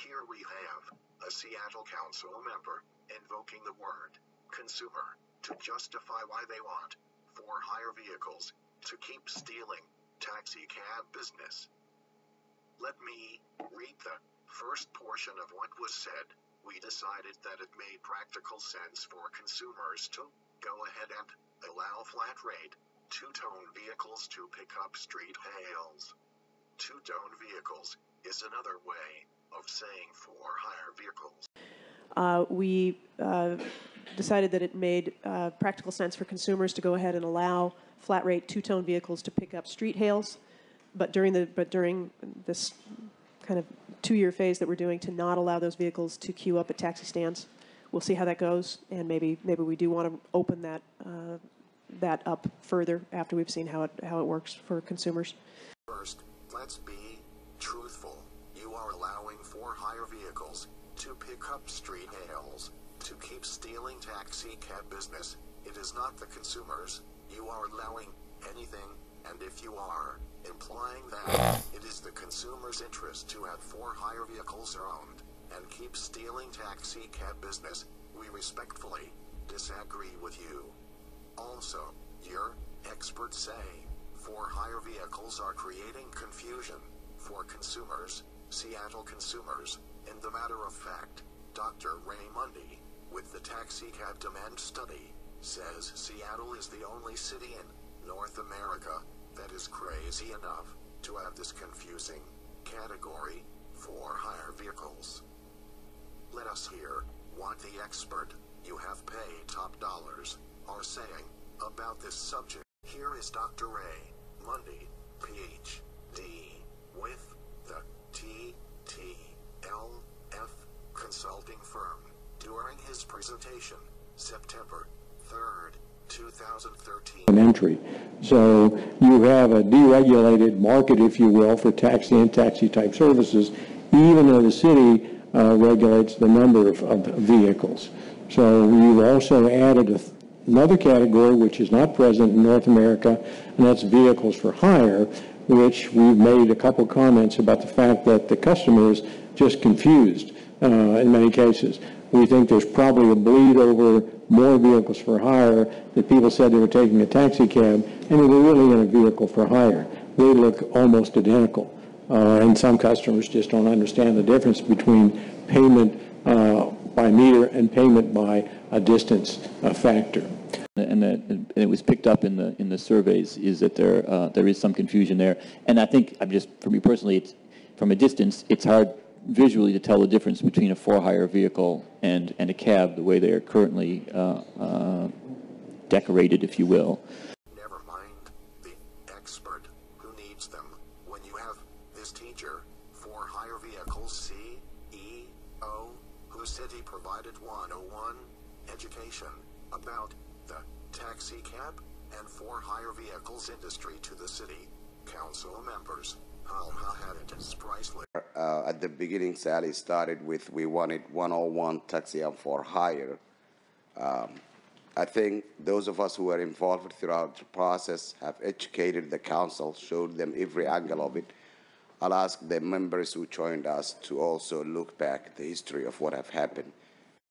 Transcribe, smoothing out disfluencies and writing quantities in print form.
Here we have a Seattle council member invoking the word consumer to justify why they want for-hire vehicles to keep stealing taxi cab business. Let me read the first portion of what was said. We decided that it made practical sense for consumers to go ahead and allow flat rate two-tone vehicles to pick up street hails. Two-tone vehicles is another way of saying for-hire vehicles. We decided that it made practical sense for consumers to go ahead and allow flat rate two-tone vehicles to pick up street hails, but during this kind of 2-year phase that we're doing, to not allow those vehicles to queue up at taxi stands. We'll see how that goes, and maybe we do want to open that up further after we've seen how it works for consumers. First, let's be truthful. You are allowing for-hire vehicles to pick up street hails to keep stealing taxi cab business. It is not the consumers. You are allowing anything, and if you are implying that it is the consumer's interest to have for-hire vehicles owned and keep stealing taxi cab business, we respectfully disagree with you. Also, your experts say for-hire vehicles are creating confusion for consumers, Seattle consumers. In the matter of fact, Dr. Ray Mundy, with the taxi cab demand study, says Seattle is the only city in North America that is crazy enough to have this confusing category for hire vehicles. Let us hear what the expert you have paid top dollars are saying about this subject. Here is Dr. Ray Mundy, PhD, with the TTLF consulting firm, during his presentation, September 3rd, 2013. An entry. So you have a deregulated market, if you will, for taxi and taxi type services, even though the city regulates the number of vehicles. So we've also added another category which is not present in North America, and that's vehicles for hire, which we've made a couple comments about the fact that the customer is just confused in many cases. We think there's probably a bleed over more vehicles for hire, that people said they were taking a taxi cab and they were really in a vehicle for hire. They look almost identical. And some customers just don't understand the difference between payment by meter and payment by a distance factor. And it was picked up in the surveys, is that there is some confusion there. And I think, for me personally, it's, from a distance, it's hard visually to tell the difference between a for-hire vehicle and a cab, the way they are currently decorated, if you will. Never mind the expert who needs them. When you have this teacher for hire vehicles CEO who said he provided 101 education about the taxi cab and for hire vehicles industry to the city council members, how had it is priceless. At the beginning, Sally started with we wanted 101 taxi and for hire. I think those of us who were involved throughout the process have educated the council, showed them every angle of it. I'll ask the members who joined us to also look back at the history of what have happened.